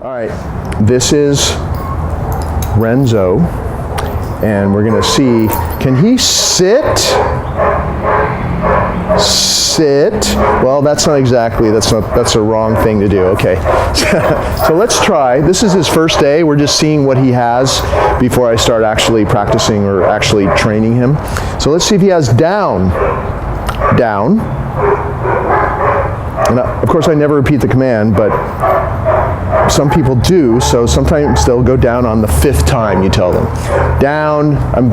All right, this is Renzo, and we're gonna see, can he sit? Sit. Well, that's not exactly, that's a wrong thing to do. Okay, so let's try. This is his first day. We're just seeing what he has before I start actually practicing or actually training him. So let's see if he has down. Down. And of course I never repeat the command, but some people do, so sometimes they'll go down on the 5th time you tell them. Down, I'm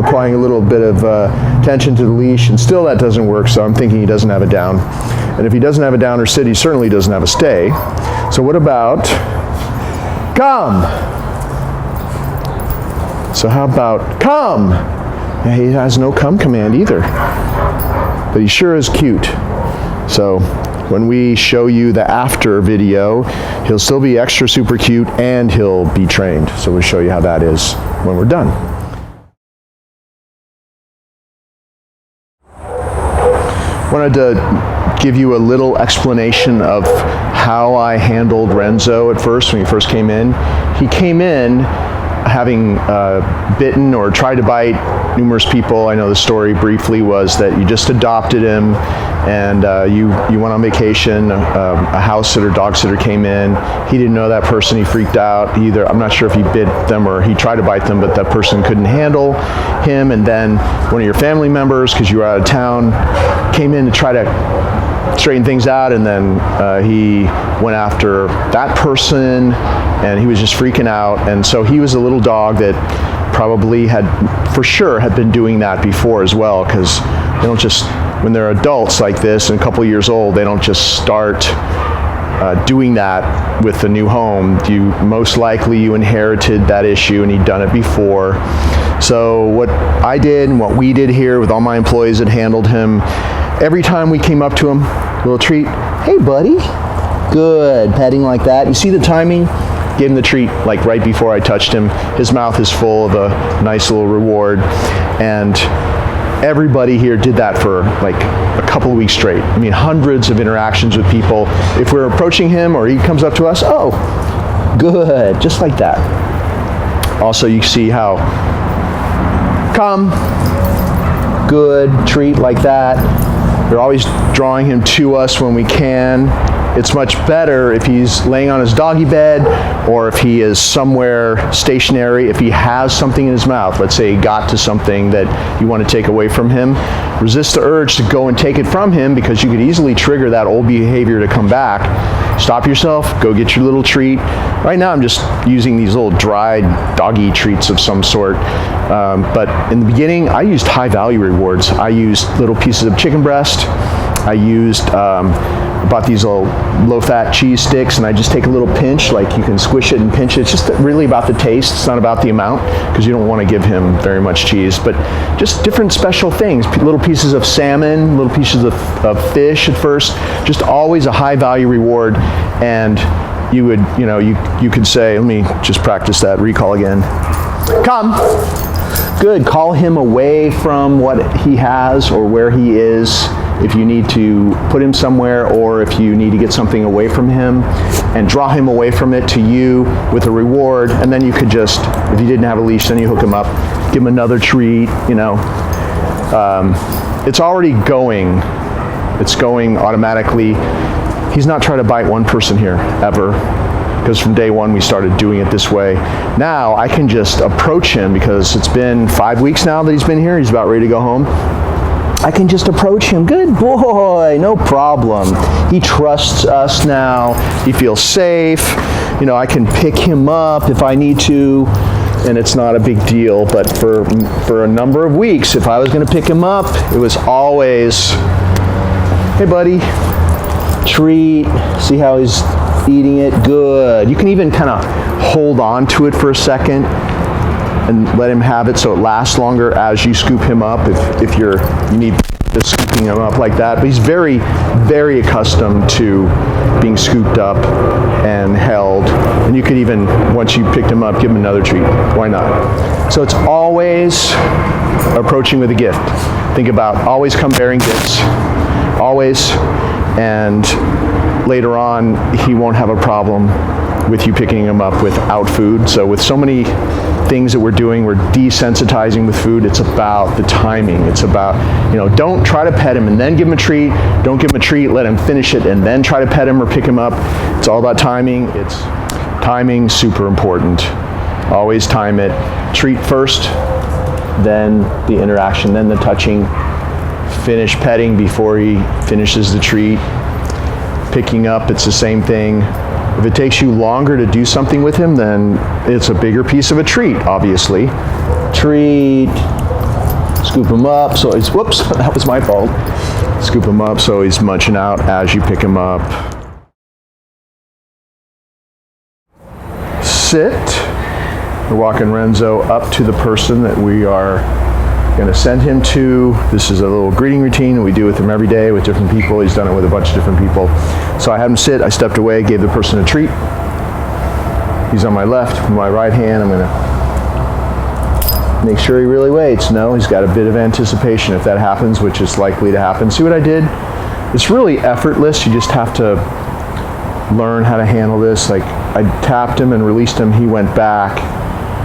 applying a little bit of tension to the leash, and still that doesn't work, so I'm thinking he doesn't have a down. And if he doesn't have a down or sit, he certainly doesn't have a stay. So what about come? So how about come? Yeah, he has no come command either, but he sure is cute. So when we show you the after video, he'll still be extra super cute and he'll be trained. So we'll show you how that is when we're done. Wanted to give you a little explanation of how I handled Renzo at first when he first came in. He came in having bitten or tried to bite numerous people. I know the story briefly was that you just adopted him and you went on vacation. A house sitter, dog sitter came in. He didn't know that person. He freaked out. Either, I'm not sure if he bit them or he tried to bite them, but that person couldn't handle him. And then one of your family members, because you were out of town, came in to try to straighten things out, and then he went after that person and he was just freaking out. And so he was a little dog that probably for sure had been doing that before as well, because they don't just, when they're adults like this and a couple years old, they don't just start doing that with the new home. Most likely you inherited that issue and he'd done it before. So what I did and what we did here with all my employees that handled him, every time we came up to him, a little treat. Hey buddy, good, petting like that. You see the timing? Gave him the treat like right before I touched him. His mouth is full of a nice little reward, and everybody here did that for like a couple of weeks straight. I mean, hundreds of interactions with people. If we're approaching him or he comes up to us, oh, good, just like that. Also, you see how come, good, treat like that. We're always drawing him to us when we can. It's much better if he's laying on his doggy bed or if he is somewhere stationary. If he has something in his mouth, let's say he got to something that you want to take away from him, resist the urge to go and take it from him, because you could easily trigger that old behavior to come back. Stop yourself, go get your little treat. Right now I'm just using these little dried doggy treats of some sort. But in the beginning, I used high value rewards. I used little pieces of chicken breast. I used, bought these little low-fat cheese sticks, and I just take a little pinch, like you can squish it and pinch it. It's just really about the taste. It's not about the amount, because you don't want to give him very much cheese, but just different special things, little pieces of salmon, little pieces of fish at first, just always a high value reward. And you would, you could say, let me just practice that recall again. Come. Good. Call him away from what he has or where he is. If you need to put him somewhere, or if you need to get something away from him, and draw him away from it to you with a reward. And then you could just, if you didn't have a leash, then you hook him up, give him another treat. It's already going. It's going automatically. He's not trying to bite one person here ever, because from day one we started doing it this way. Now I can just approach him, because it's been 5 weeks now that he's been here. He's about ready to go home. I can just approach him. Good boy, no problem. He trusts us now. He feels safe. I can pick him up if I need to, and it's not a big deal. But for a number of weeks, if I was going to pick him up, it was always, hey buddy, treat. See how he's eating it? Good. You can even kind of hold on to it for a second and let him have it so it lasts longer as you scoop him up, if you need to scooping him up like that. But he's very, very accustomed to being scooped up and held. And you could even, once you picked him up, give him another treat. Why not? So it's always approaching with a gift. Think about always come bearing gifts. Always. And later on, he won't have a problem with you picking him up without food. So with so many things that we're doing, we're desensitizing with food. It's about the timing. It's about, don't try to pet him and then give him a treat. Don't give him a treat, let him finish it, and then try to pet him or pick him up. It's all about timing. It's timing, super important. Always time it. Treat first, then the interaction, then the touching. Finish petting before he finishes the treat. Picking up, it's the same thing. If it takes you longer to do something with him, then it's a bigger piece of a treat, obviously. Treat, scoop him up, so he's, whoops, that was my fault. Scoop him up so he's munching out as you pick him up. Sit. We're walking Renzo up to the person that we are going to send him to. This is a little greeting routine that we do with him every day with different people. He's done it with a bunch of different people. So I had him sit, I stepped away, gave the person a treat. He's on my left, with my right hand. I'm going to make sure he really waits. No, he's got a bit of anticipation if that happens, which is likely to happen. See what I did? It's really effortless. You just have to learn how to handle this. Like, I tapped him and released him. He went back.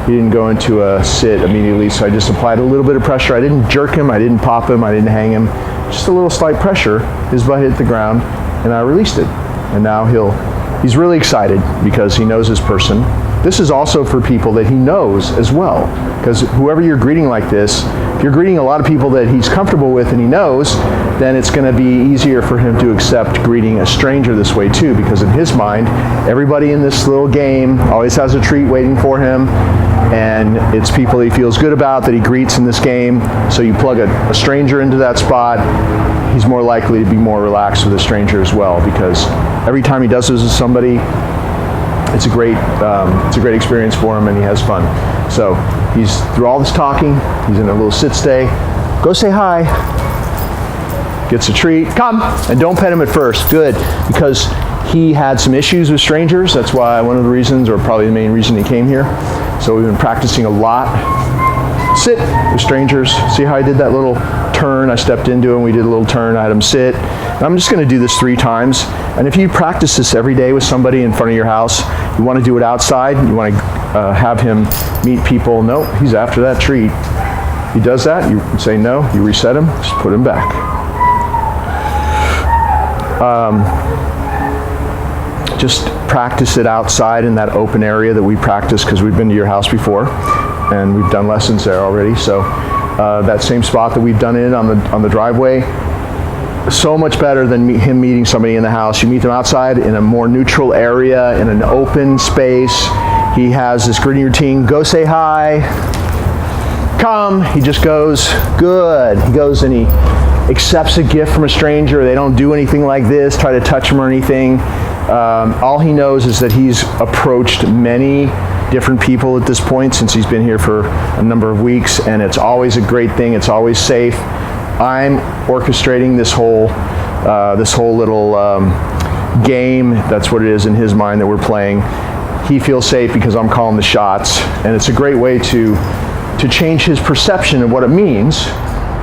He didn't go into a sit immediately, so I just applied a little bit of pressure. I didn't jerk him, I didn't pop him, I didn't hang him. Just a little slight pressure. His butt hit the ground, and I released it. And now he's really excited because he knows his person. This is also for people that he knows as well, because whoever you're greeting like this, if you're greeting a lot of people that he's comfortable with and he knows, then it's going to be easier for him to accept greeting a stranger this way too, because in his mind, everybody in this little game always has a treat waiting for him, and it's people he feels good about that he greets in this game. So you plug a stranger into that spot, he's more likely to be more relaxed with a stranger as well, because every time he does this with somebody, it's a great experience for him, and he has fun. So he's through all this talking, he's in a little sit stay. Go say hi. Gets a treat. Come, and don't pet him at first. Good, because he had some issues with strangers. That's why one of the reasons, or probably the main reason he came here. So we've been practicing a lot. Sit with strangers. See how I did that little turn? I stepped into him, we did a little turn, I had him sit. And I'm just going to do this 3 times. And if you practice this every day with somebody in front of your house, you want to do it outside, you want to have him meet people. Nope, he's after that treat. He does that, you say no, you reset him, just put him back. Just practice it outside in that open area that we practice, because we've been to your house before and we've done lessons there already. So that same spot that we've done it on the driveway, so much better than him meeting somebody in the house. You meet them outside in a more neutral area, in an open space. He has this greeting routine. Go say hi. Come. He just goes. Good. He goes and he accepts a gift from a stranger. They don't do anything like this, try to touch him or anything. All he knows is that he's approached many different people at this point since he's been here for a number of weeks, and it's always a great thing. It's always safe. I'm orchestrating this whole little game. That's what it is in his mind that we're playing. He feels safe because I'm calling the shots, and it's a great way to change his perception of what it means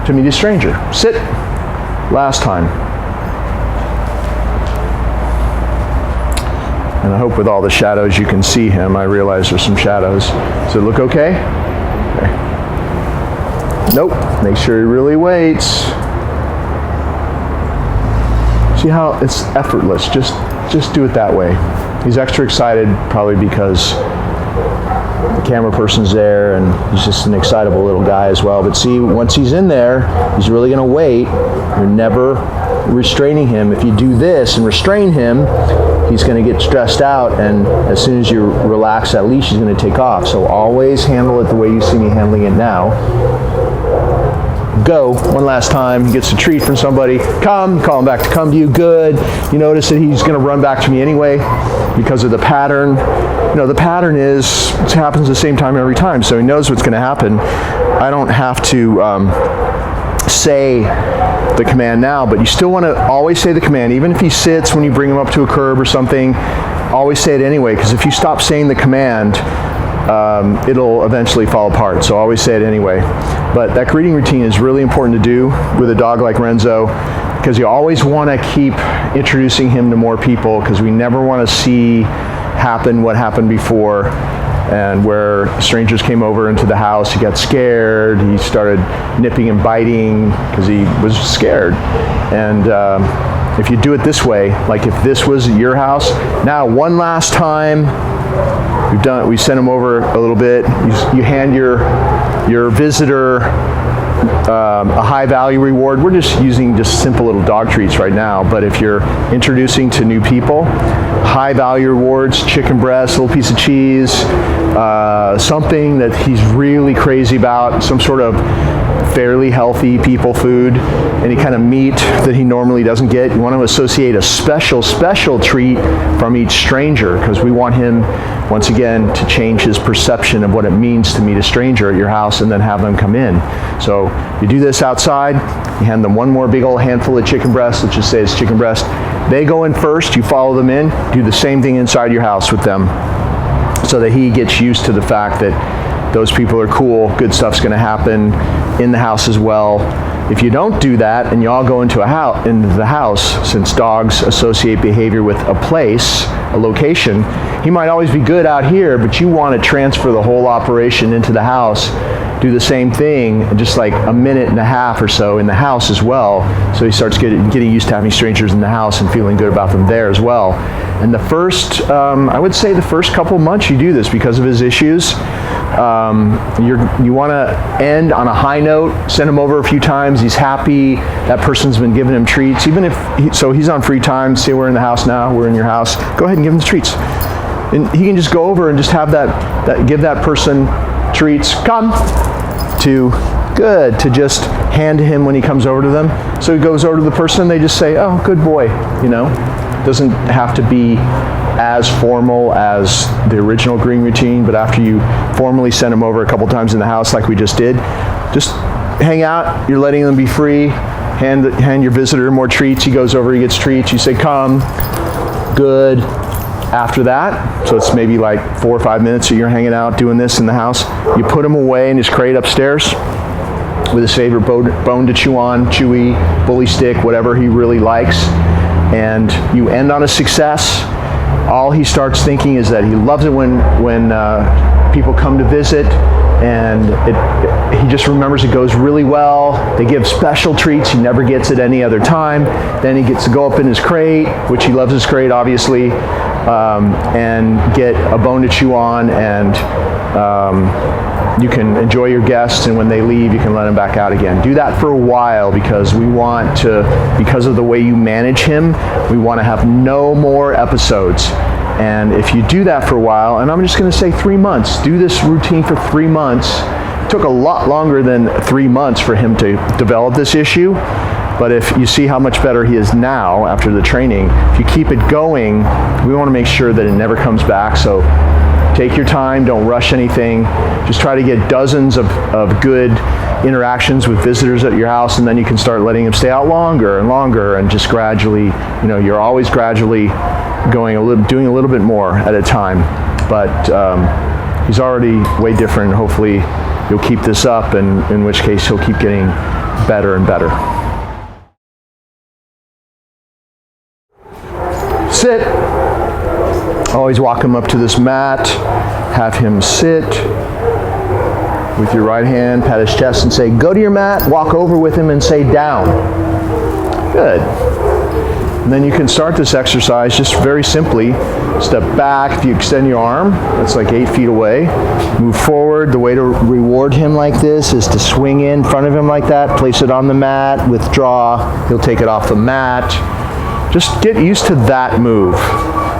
to meet a stranger. Sit. Last time. And I hope with all the shadows you can see him. I realize there's some shadows. Does it look okay? Okay. Nope. Make sure he really waits. See how it's effortless. Just do it that way. He's extra excited probably because the camera person's there, and he's just an excitable little guy as well. But see, once he's in there, he's really going to wait. You're never restraining him. If you do this and restrain him, he's going to get stressed out, and as soon as you relax that leash, he's going to take off. So always handle it the way you see me handling it now. Go. One last time. He gets a treat from somebody. Come. Call him back to come to you. Good. You notice that he's going to run back to me anyway because of the pattern. You know, the pattern is, it happens the same time every time, so he knows what's going to happen. I don't have to say the command now, but you still want to always say the command. Even if he sits when you bring him up to a curb or something, always say it anyway, because if you stop saying the command, it'll eventually fall apart. So always say it anyway. But that greeting routine is really important to do with a dog like Renzo, because you always want to keep introducing him to more people, because we never want to see happen what happened before, and where strangers came over into the house, he got scared, he started nipping and biting because he was scared. And if you do it this way, like if this was your house, now one last time, we sent him over a little bit, you hand your visitor a high value reward. We're just using just simple little dog treats right now, but if you're introducing to new people, high value rewards, chicken breast, a little piece of cheese, something that he's really crazy about, some sort of fairly healthy people food, any kind of meat that he normally doesn't get. You want to associate a special treat from each stranger, because we want him, once again, to change his perception of what it means to meet a stranger at your house and then have them come in. So you do this outside, you hand them one more big old handful of chicken breast, let's just say it's chicken breast. They go in first, you follow them in, do the same thing inside your house with them, so that he gets used to the fact that those people are cool, good stuff's going to happen in the house as well. If you don't do that and you all go into the house, since dogs associate behavior with a place, a location, he might always be good out here, but you want to transfer the whole operation into the house, do the same thing, just like a minute and a half or so in the house as well, so he starts getting used to having strangers in the house and feeling good about them there as well. And the first, I would say the first couple months you do this because of his issues. You want to end on a high note, send him over a few times, he's happy, that person's been giving him treats, even if, so he's on free time, say we're in the house now, we're in your house, go ahead and give him the treats. And he can just go over and just have give that person treats, come, to good, to just hand to him when he comes over to them. So he goes over to the person, they just say, oh, good boy, Doesn't have to be as formal as the original greeting routine, but after you formally send them over a couple times in the house like we just did, just hang out, you're letting them be free, hand your visitor more treats, he goes over, he gets treats, you say come, good. After that, so it's maybe like 4 or 5 minutes that you're hanging out doing this in the house, you put him away in his crate upstairs with his favorite bone to chew on, chewy, bully stick, whatever he really likes, and you end on a success. All he starts thinking is that he loves it when people come to visit, and he just remembers it goes really well. They give special treats he never gets at any other time. Then he gets to go up in his crate, which he loves his crate obviously, and get a bone to chew on, and you can enjoy your guests, and when they leave you can let them back out again. Do that for a while, because we want to, because of the way you manage him, we want to have no more episodes. And if you do that for a while, and I'm just going to say 3 months, do this routine for 3 months. It took a lot longer than 3 months for him to develop this issue, but if you see how much better he is now after the training, if you keep it going, we want to make sure that it never comes back. So take your time, don't rush anything. Just try to get dozens of good interactions with visitors at your house, and then you can start letting them stay out longer and longer, and just gradually, you're always gradually doing a little bit more at a time. But he's already way different. Hopefully you'll keep this up, and in which case he'll keep getting better and better. Sit. Always walk him up to this mat, have him sit with your right hand, pat his chest and say, go to your mat, walk over with him and say down. Good. And then you can start this exercise just very simply. Step back, if you extend your arm, that's like 8 feet away. Move forward. The way to reward him like this is to swing in front of him like that, place it on the mat, withdraw, he'll take it off the mat. Just get used to that move.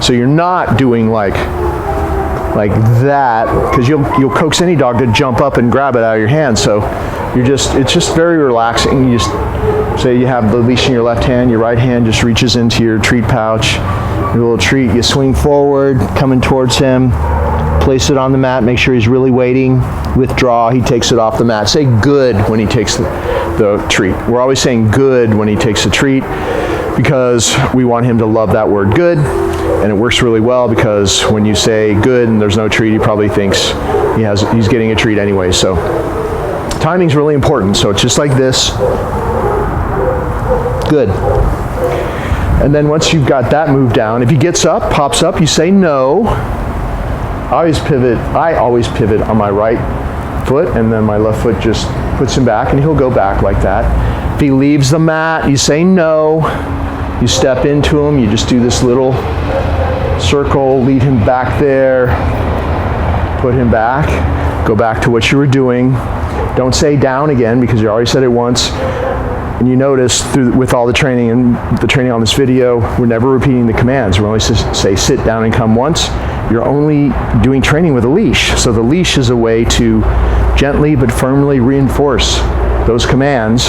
So you're not doing like that, because you'll coax any dog to jump up and grab it out of your hand. So it's just very relaxing. You just say you have the leash in your left hand, your right hand just reaches into your treat pouch, your little treat, you swing forward, coming towards him, place it on the mat, make sure he's really waiting, withdraw, he takes it off the mat. Say good when he takes the treat. We're always saying good when he takes the treat, because we want him to love that word good. And it works really well, because when you say good and there's no treat, he probably thinks he's getting a treat anyway. So timing's really important. So it's just like this. Good. And then once you've got that moved down, if he gets up, pops up, you say no. I always pivot on my right foot, and then my left foot just puts him back, and he'll go back like that. If he leaves the mat, you say no. You step into him, you just do this little circle, lead him back there, put him back, go back to what you were doing. Don't say down again because you already said it once. And you notice with all the training and the training on this video, we're never repeating the commands. We only say sit down and come once. You're only doing training with a leash. So the leash is a way to gently but firmly reinforce those commands.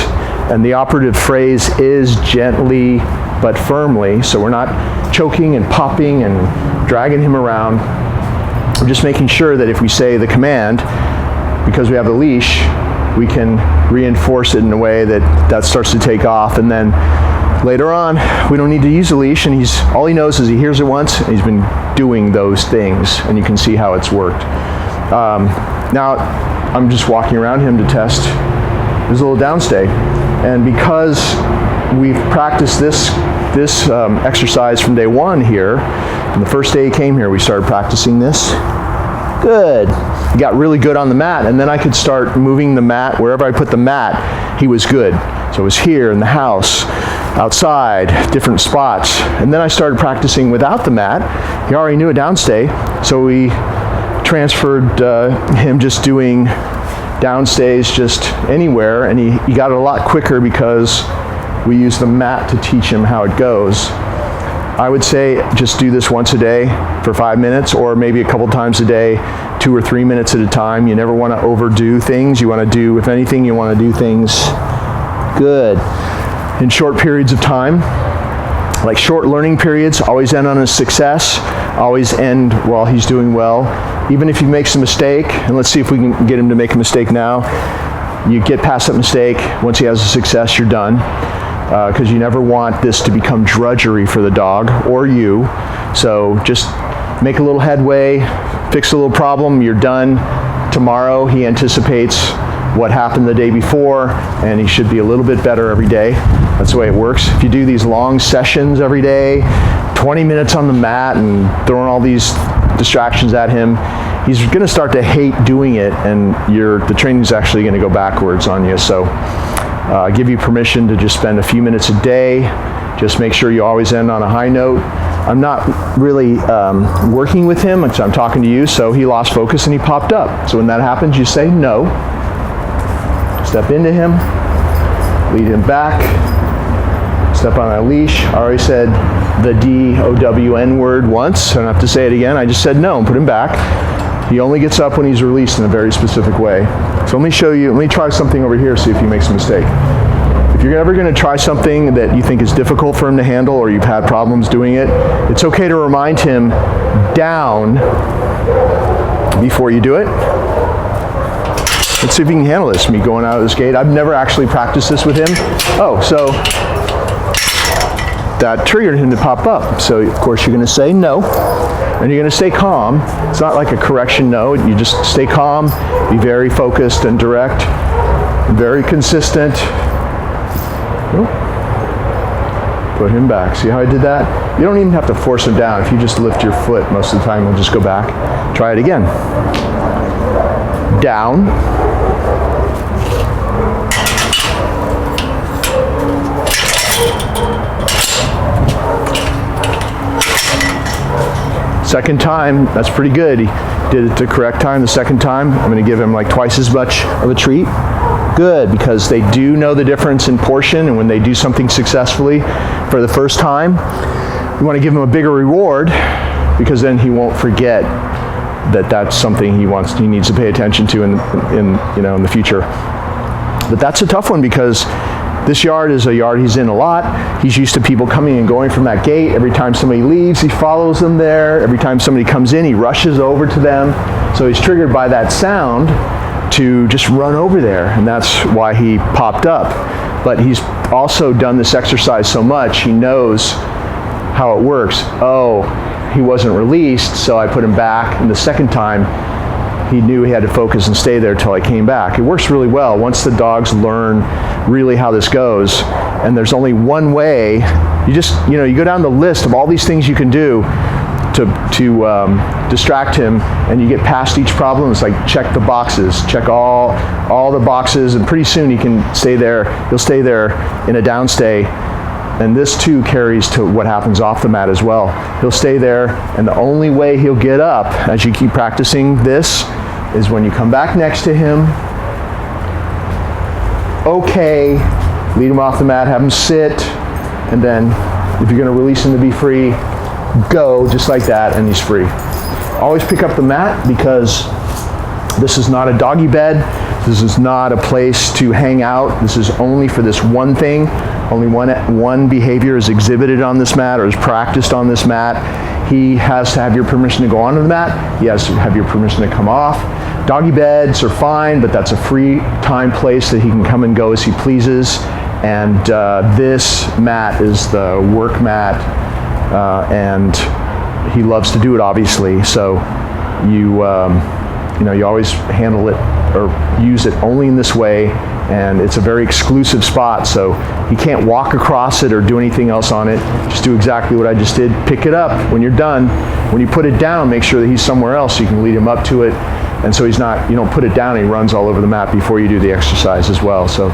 And the operative phrase is gently but firmly. So we're not choking and popping and dragging him around. We're just making sure that if we say the command, because we have the leash, we can reinforce it in a way that starts to take off. And then later on, we don't need to use the leash, and all he knows is he hears it once, and he's been doing those things, and you can see how it's worked. Now, I'm just walking around him to test his little downstay. And because we've practiced this exercise from day one here, from the first day he came here, we started practicing this. Good. He got really good on the mat, and then I could start moving the mat. Wherever I put the mat, he was good. So it was here in the house, outside, different spots. And then I started practicing without the mat. He already knew a downstay, so we transferred him just doing downstays just anywhere, and he got it a lot quicker because we use the mat to teach him how it goes. I would say just do this once a day for 5 minutes, or maybe a couple times a day, 2 or 3 minutes at a time. You never want to overdo things. You want to do, if anything, you want to do things good in short periods of time. Like short learning periods always end on a success, always end while he's doing well. Even if he makes a mistake, and let's see if we can get him to make a mistake now. You get past that mistake, once he has a success, you're done. Because you never want this to become drudgery for the dog or you. So just make a little headway, fix a little problem, you're done. Tomorrow he anticipates what happened the day before, and he should be a little bit better every day. That's the way it works. If you do these long sessions every day, 20 minutes on the mat and throwing all these distractions at him, he's going to start to hate doing it, and the training's actually going to go backwards on you. So I give you permission to just spend a few minutes a day. Just make sure you always end on a high note. I'm not really working with him, I'm talking to you, so he lost focus and he popped up. So when that happens, you say no. Step into him, lead him back, step on a leash. I already said the D-O-W-N word once, so I don't have to say it again. I just said no and put him back. He only gets up when he's released in a very specific way. So let me try something over here, see if he makes a mistake. If you're ever going to try something that you think is difficult for him to handle, or you've had problems doing it, it's okay to remind him down before you do it. Let's see if he can handle this, me going out of this gate. I've never actually practiced this with him. Oh, so that triggered him to pop up. So of course you're going to say no, and you're going to stay calm. It's not like a correction no, you just stay calm, be very focused and direct, very consistent. Put him back. See how I did that? You don't even have to force him down. If you just lift your foot, most of the time he'll just go back. Try it again. Down. Second time, that's pretty good. He did it the correct time the second time. I'm going to give him like twice as much of a treat. Good, because they do know the difference in portion, and when they do something successfully for the first time, you want to give him a bigger reward, because then he won't forget that that's something he needs to pay attention to in the future. But that's a tough one, because this yard is a yard he's in a lot. He's used to people coming and going from that gate. Every time somebody leaves, he follows them there. Every time somebody comes in, he rushes over to them. So he's triggered by that sound to just run over there, and that's why he popped up. But he's also done this exercise so much, he knows how it works. Oh, he wasn't released, so I put him back, and the second time he knew he had to focus and stay there till I came back. It works really well. Once the dogs learn really how this goes, and there's only one way, you go down the list of all these things you can do to distract him, and you get past each problem. It's like check the boxes, check all the boxes, and pretty soon he can stay there. He'll stay there in a downstay, and this too carries to what happens off the mat as well. He'll stay there, and the only way he'll get up as you keep practicing this is when you come back next to him. Okay, lead him off the mat, have him sit, and then if you're going to release him to be free, go just like that, and he's free. Always pick up the mat, because this is not a doggy bed. This is not a place to hang out. This is only for this one thing. Only one behavior is exhibited on this mat or is practiced on this mat. He has to have your permission to go onto the mat. He has to have your permission to come off. Doggy beds are fine, but that's a free time place that he can come and go as he pleases. And this mat is the work mat, and he loves to do it, obviously. So you always handle it or use it only in this way, and it's a very exclusive spot, so he can't walk across it or do anything else on it. Just do exactly what I just did. Pick it up when you're done. When you put it down, make sure that he's somewhere else so you can lead him up to it, and so you don't put it down and he runs all over the mat before you do the exercise as well. So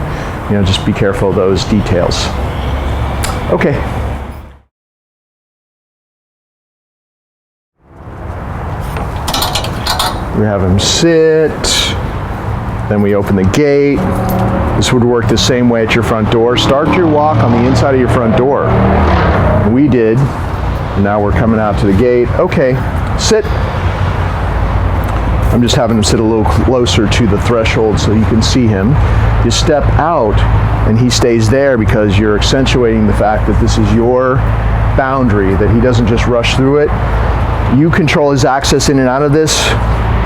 just be careful of those details. Okay. We have him sit, then we open the gate. This would work the same way at your front door. Start your walk on the inside of your front door. We did. Now we're coming out to the gate. Okay, sit. I'm just having him sit a little closer to the threshold so you can see him. You step out and he stays there because you're accentuating the fact that this is your boundary, that he doesn't just rush through it. You control his access in and out of this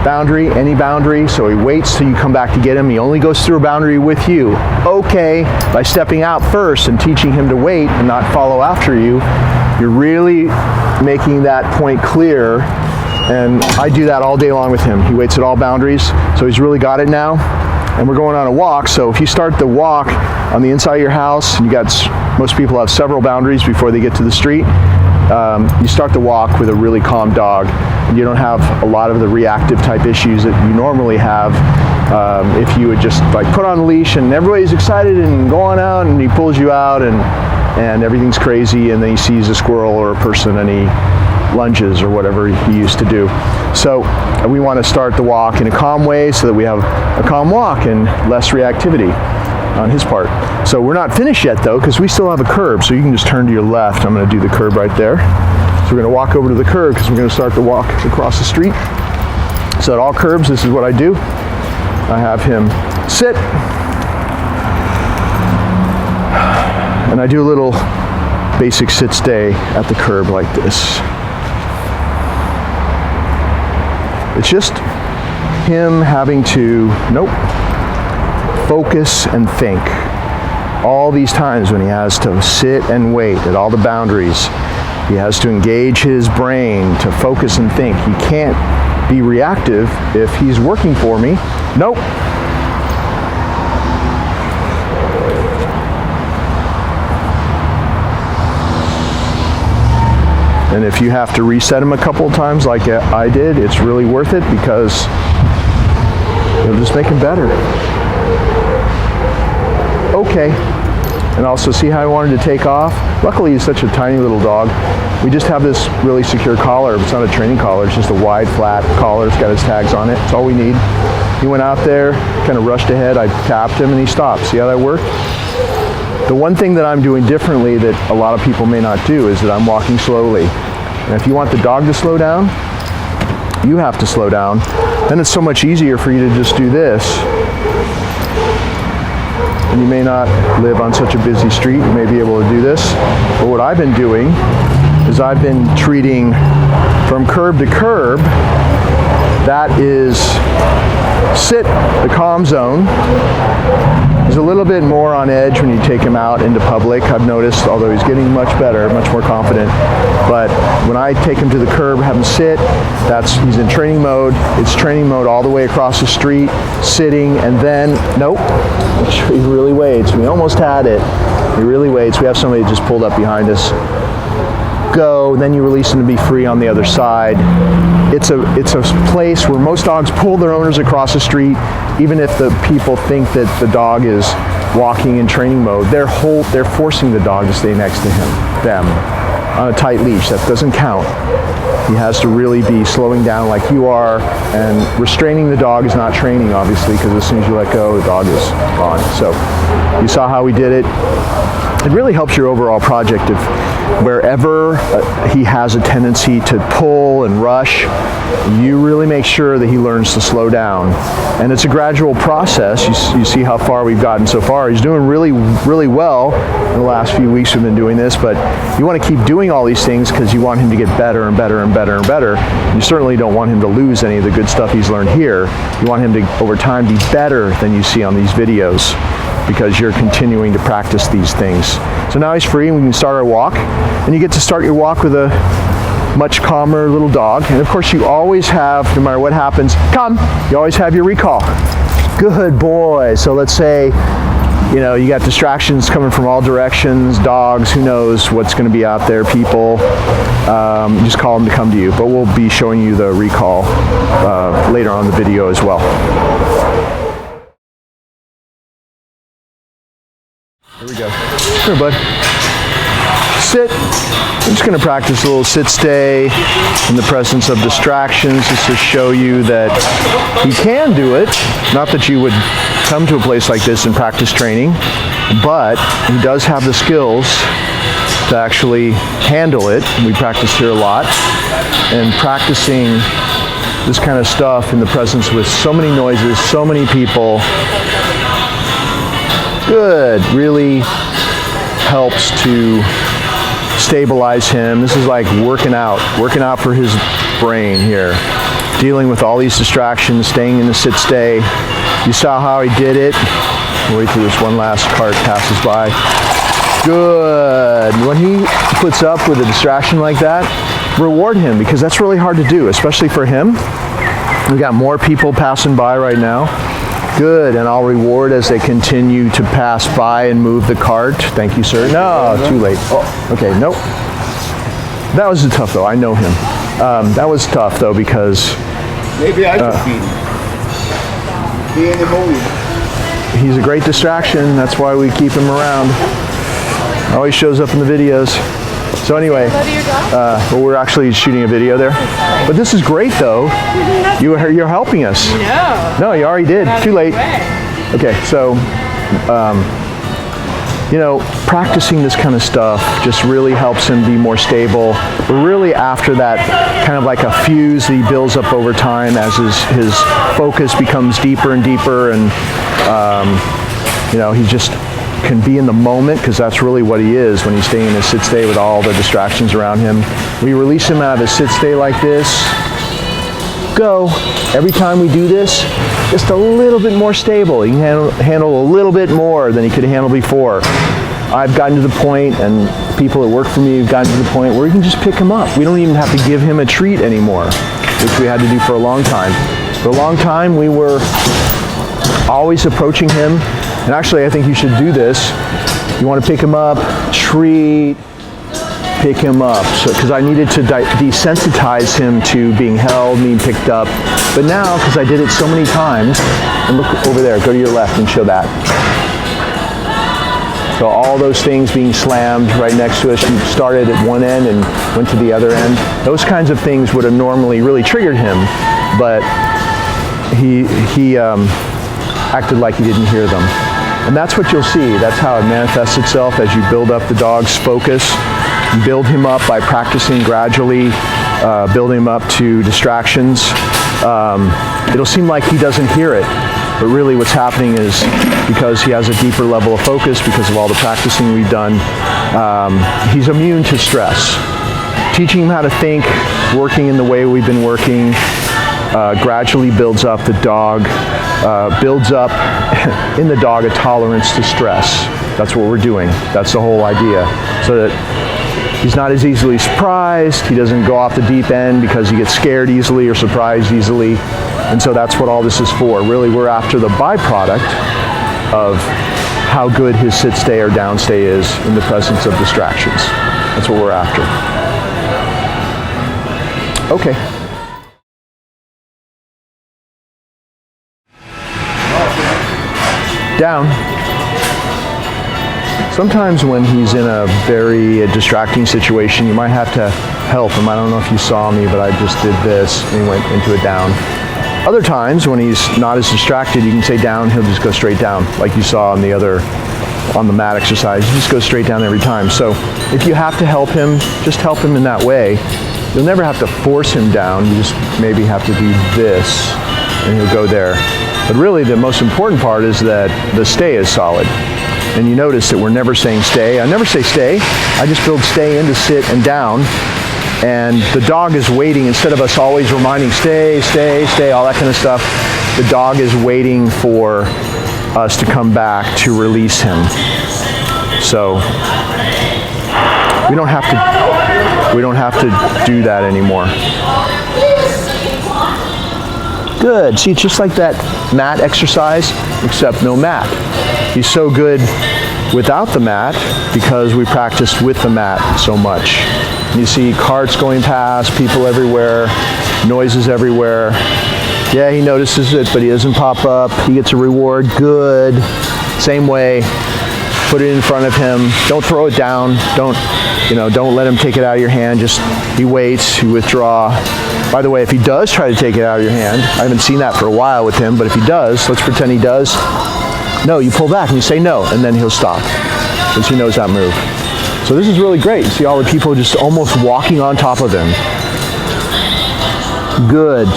boundary, any boundary, so he waits till you come back to get him. He only goes through a boundary with you. Okay, by stepping out first and teaching him to wait and not follow after you, you're really making that point clear, and I do that all day long with him. He waits at all boundaries, so he's really got it now, and we're going on a walk. So if you start the walk on the inside of your house, and most people have several boundaries before they get to the street, you start the walk with a really calm dog. You don't have a lot of the reactive type issues that you normally have if you would just put on the leash and everybody's excited and go on out, and he pulls you out and everything's crazy, and then he sees a squirrel or a person and he lunges or whatever he used to do. So we want to start the walk in a calm way so that we have a calm walk and less reactivity on his part. So we're not finished yet though, because we still have a curb, so you can just turn to your left. I'm going to do the curb right there. So we're going to walk over to the curb because we're going to start the walk across the street. So at all curbs, this is what I do. I have him sit, and I do a little basic sit stay at the curb like this. It's just him having to focus and think. All these times when he has to sit and wait at all the boundaries, he has to engage his brain to focus and think. He can't be reactive if he's working for me. Nope. And if you have to reset him a couple of times like I did, it's really worth it because it'll just make him better. Okay. And also see how I wanted to take off? Luckily he's such a tiny little dog. We just have this really secure collar. It's not a training collar, it's just a wide flat collar. It's got his tags on it. It's all we need. He went out there, kind of rushed ahead. I tapped him and he stopped. See how that worked? The one thing that I'm doing differently that a lot of people may not do is that I'm walking slowly. And if you want the dog to slow down, you have to slow down. Then it's so much easier for you to just do this. And you may not live on such a busy street, you may be able to do this. But what I've been doing is I've been treating from curb to curb. That is sit, the calm zone. He's a little bit more on edge when you take him out into public, I've noticed, although he's getting much better, much more confident. But when I take him to the curb, have him sit, he's in training mode. It's training mode all the way across the street, sitting, and then, nope, he really waits. We almost had it. He really waits. We have somebody just pulled up behind us. Go, then you release him to be free on the other side. It's a place where most dogs pull their owners across the street, even if the people think that the dog is walking in training mode. They're forcing the dog to stay next to them on a tight leash. That doesn't count. He has to really be slowing down like you are, and restraining the dog is not training, obviously, because as soon as you let go, the dog is gone. So you saw how we did it. It really helps your overall project if wherever he has a tendency to pull and rush, you really make sure that he learns to slow down. And it's a gradual process. You see how far we've gotten so far. He's doing really, really well in the last few weeks we've been doing this, but you want to keep doing all these things because you want him to get better and better and better and better. You certainly don't want him to lose any of the good stuff he's learned here. You want him to, over time, be better than you see on these videos, because you're continuing to practice these things. So now he's free and we can start our walk. And you get to start your walk with a much calmer little dog. And of course you always have, no matter what happens, you always have your recall. Good boy. So let's say, you got distractions coming from all directions, dogs, who knows what's going to be out there, people. Just call them to come to you. But we'll be showing you the recall later on in the video as well. Here we go. Here, bud. Sit. I'm just going to practice a little sit-stay in the presence of distractions, just to show you that he can do it. Not that you would come to a place like this and practice training, but he does have the skills to actually handle it. We practice here a lot, and practicing this kind of stuff in the presence with so many noises, so many people, good, really helps to stabilize him. This is like working out for his brain here. Dealing with all these distractions, staying in the sit-stay. You saw how he did it. Wait till this one last cart passes by. Good. When he puts up with a distraction like that, reward him, because that's really hard to do, especially for him. We got more people passing by right now. Good, and I'll reward as they continue to pass by and move the cart. Thank you, sir. No, too late. Oh, okay, nope. That was tough, though. I know him. That was tough, though, because... Maybe I should feed him. He in the movie. He's a great distraction. That's why we keep him around. Always shows up in the videos. So anyway, well, we're actually shooting a video there. But this is great, though. You're helping us. No, you already did. Too late. Okay, so, practicing this kind of stuff just really helps him be more stable. We're really after that kind of like a fuse that he builds up over time as his focus becomes deeper and deeper, and, he just can be in the moment, because that's really what he is when he's staying in his sit-stay with all the distractions around him. We release him out of his sit-stay like this. Go. Every time we do this, just a little bit more stable. He can handle a little bit more than he could handle before. I've gotten to the point, and people that work for me have gotten to the point where we can just pick him up. We don't even have to give him a treat anymore, which we had to do for a long time. For a long time, we were always approaching him. And actually, I think you should do this. You want to pick him up, treat, pick him up. So, because I needed to desensitize him to being held, being picked up. But now, because I did it so many times, and look over there, go to your left and show that. So all those things being slammed right next to us, you started at one end and went to the other end. Those kinds of things would have normally really triggered him, but he acted like he didn't hear them. And that's what you'll see. That's how it manifests itself as you build up the dog's focus. You build him up by practicing gradually, building him up to distractions. It'll seem like he doesn't hear it, but really what's happening is because he has a deeper level of focus, because of all the practicing we've done, he's immune to stress. Teaching him how to think, working in the way we've been working, gradually builds up the dog, builds up in the dog a tolerance to stress. That's what we're doing. That's the whole idea. So that he's not as easily surprised. He doesn't go off the deep end because he gets scared easily or surprised easily. And so that's what all this is for. Really, we're after the byproduct of how good his sit stay or down stay is in the presence of distractions. That's what we're after. Okay. Down. Sometimes when he's in a very distracting situation, you might have to help him. I don't know if you saw me, but I just did this and he went into a down. Other times when he's not as distracted, you can say down, he'll just go straight down, like you saw on the mat exercise. He just goes straight down every time. So if you have to help him, just help him in that way. You'll never have to force him down. You just maybe have to do this and he'll go there. But really the most important part is that the stay is solid. And you notice that we're never saying stay. I never say stay. I just build stay into sit and down. And the dog is waiting, instead of us always reminding stay, stay, stay, all that kind of stuff, the dog is waiting for us to come back to release him. So we don't have to do that anymore. Good. See, it's just like that mat exercise, except no mat. He's so good without the mat because we practiced with the mat so much. You see carts going past, people everywhere, noises everywhere. Yeah, he notices it, but he doesn't pop up. He gets a reward. Good. Same way. Put it in front of him. Don't throw it down. Don't let him take it out of your hand. Just he waits. You withdraw. By the way, if he does try to take it out of your hand, I haven't seen that for a while with him, but if he does, let's pretend he does. No, you pull back and you say no, and then he'll stop because he knows that move. So this is really great. You see all the people just almost walking on top of him. Good.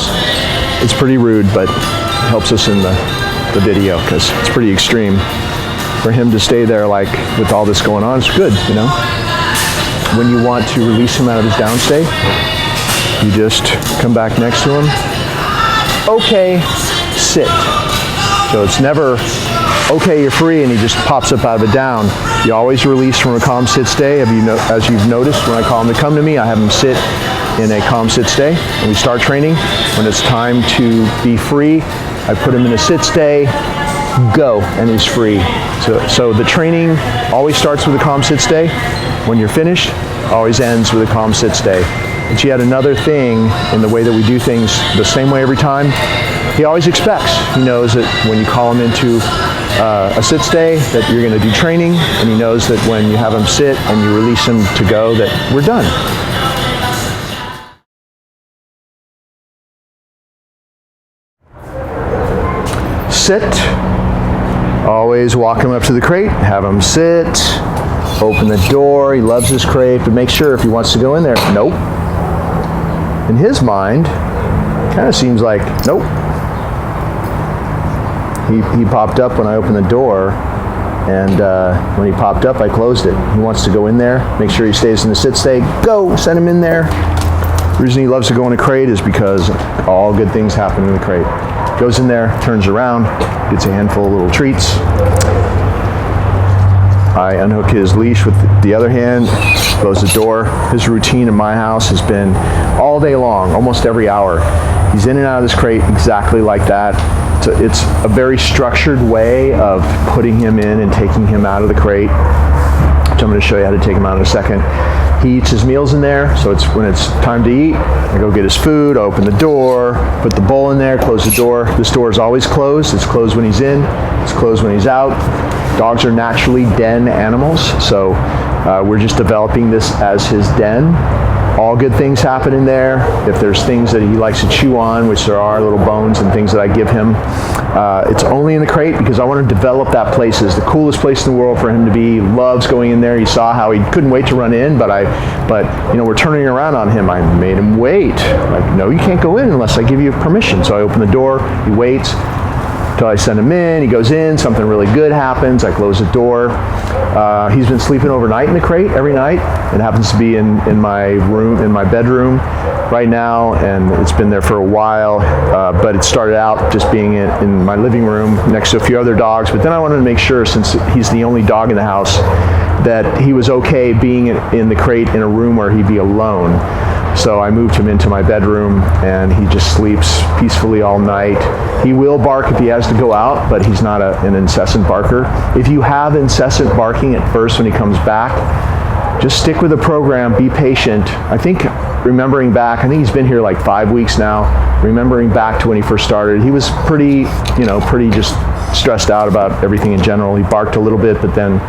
It's pretty rude, but it helps us in the video because it's pretty extreme. For him to stay there like with all this going on, it's good, you know. When you want to release him out of his downstay, you just come back next to him. Okay, sit. So it's never, okay, you're free, and he just pops up out of a down. You always release from a calm sit stay. As you've noticed, when I call him to come to me, I have him sit in a calm sit stay. When we start training, when it's time to be free, I put him in a sit stay, go, and he's free. So the training always starts with a calm sit stay. When you're finished, always ends with a calm sit stay. But yet another thing in the way that we do things the same way every time, he always expects. He knows that when you call him into a sit stay that you're going to do training, and he knows that when you have him sit and you release him to go that we're done. Sit. Always walk him up to the crate, have him sit, open the door. He loves his crate, but make sure if he wants to go in there, nope. In his mind, kind of seems like, nope. He popped up when I opened the door, and when he popped up, I closed it. He wants to go in there, make sure he stays in the sit stay, go, send him in there. The reason he loves to go in a crate is because all good things happen in the crate. Goes in there, turns around, gets a handful of little treats. I unhook his leash with the other hand, close the door. His routine in my house has been all day long, almost every hour. He's in and out of this crate exactly like that. It's a very structured way of putting him in and taking him out of the crate, which I'm going to show you how to take him out in a second. He eats his meals in there, so when it's time to eat, I go get his food, open the door, put the bowl in there, close the door. This door is always closed. It's closed when he's in, it's closed when he's out. Dogs are naturally den animals, so we're just developing this as his den. All good things happen in there. If there's things that he likes to chew on, which there are little bones and things that I give him, it's only in the crate because I want to develop that place as the coolest place in the world for him to be. He loves going in there. You saw how he couldn't wait to run in, but we're turning around on him. I made him wait. Like, no, you can't go in unless I give you permission. So I open the door, he waits until I send him in. He goes in, something really good happens. I close the door. He's been sleeping overnight in the crate every night. It happens to be in my room, in my bedroom right now, and it's been there for a while, but it started out just being in my living room next to a few other dogs. But then I wanted to make sure, since he's the only dog in the house, that he was okay being in the crate in a room where he'd be alone. So I moved him into my bedroom, and he just sleeps peacefully all night. He will bark if he has to go out, but he's not an incessant barker. If you have incessant barking at first when he comes back, just stick with the program, be patient. I think remembering back, I think he's been here like 5 weeks now, remembering back to when he first started, he was pretty just stressed out about everything in general. He barked a little bit, but then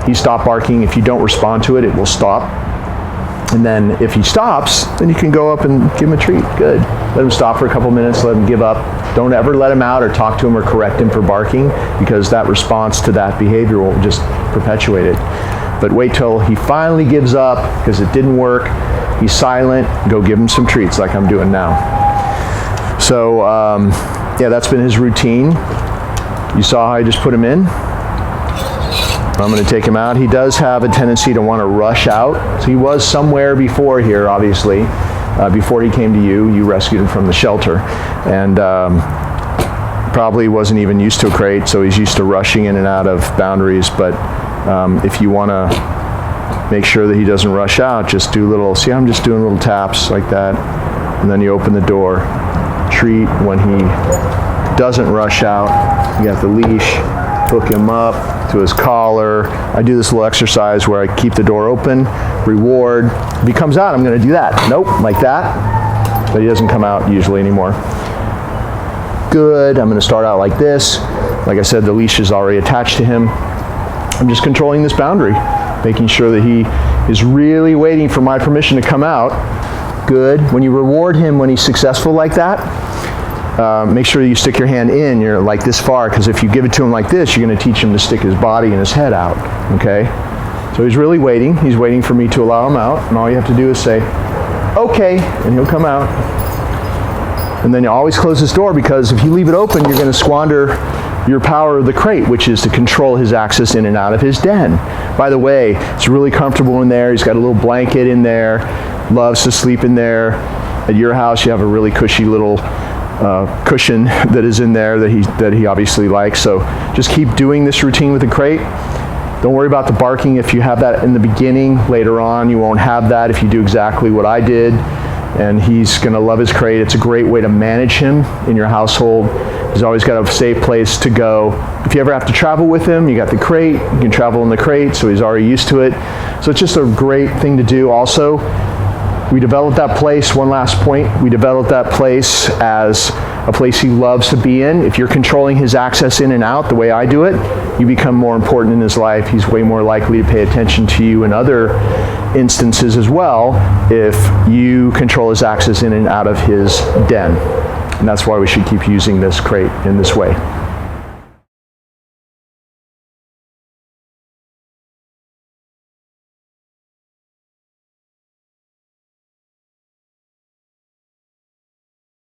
he stopped barking. If you don't respond to it, it will stop. And then if he stops, then you can go up and give him a treat. Good. Let him stop for a couple minutes, let him give up. Don't ever let him out or talk to him or correct him for barking, because that response to that behavior will just perpetuate it. But wait till he finally gives up because it didn't work. He's silent. Go give him some treats like I'm doing now. So yeah, that's been his routine. You saw how I just put him in. I'm going to take him out. He does have a tendency to want to rush out. So he was somewhere before here, obviously. Before he came to you, you rescued him from the shelter. And probably wasn't even used to a crate, so he's used to rushing in and out of boundaries. But if you want to make sure that he doesn't rush out, just do see how I'm just doing little taps like that. And then you open the door. Treat when he doesn't rush out. You got the leash, hook him up to his collar. I do this little exercise where I keep the door open, reward. If he comes out, I'm going to do that. Nope, like that. But he doesn't come out usually anymore. Good. I'm going to start out like this. Like I said, the leash is already attached to him. I'm just controlling this boundary, making sure that he is really waiting for my permission to come out. Good. When you reward him when he's successful like that, make sure you stick your hand in, you're like this far, because if you give it to him like this, you're going to teach him to stick his body and his head out, okay? So he's really waiting. He's waiting for me to allow him out, and all you have to do is say, okay, and he'll come out. And then you always close this door, because if you leave it open, you're going to squander your power of the crate, which is to control his access in and out of his den. By the way, it's really comfortable in there. He's got a little blanket in there, loves to sleep in there. At your house, you have a really cushy little cushion that is in there that he obviously likes. So just keep doing this routine with the crate. Don't worry about the barking. If you have that in the beginning, later on you won't have that if you do exactly what I did. And he's going to love his crate. It's a great way to manage him in your household. He's always got a safe place to go. If you ever have to travel with him, you got the crate. You can travel in the crate, so he's already used to it. So it's just a great thing to do. Also, we developed that place, one last point, we developed that place as a place he loves to be in. If you're controlling his access in and out the way I do it, you become more important in his life. He's way more likely to pay attention to you in other instances as well if you control his access in and out of his den. And that's why we should keep using this crate in this way.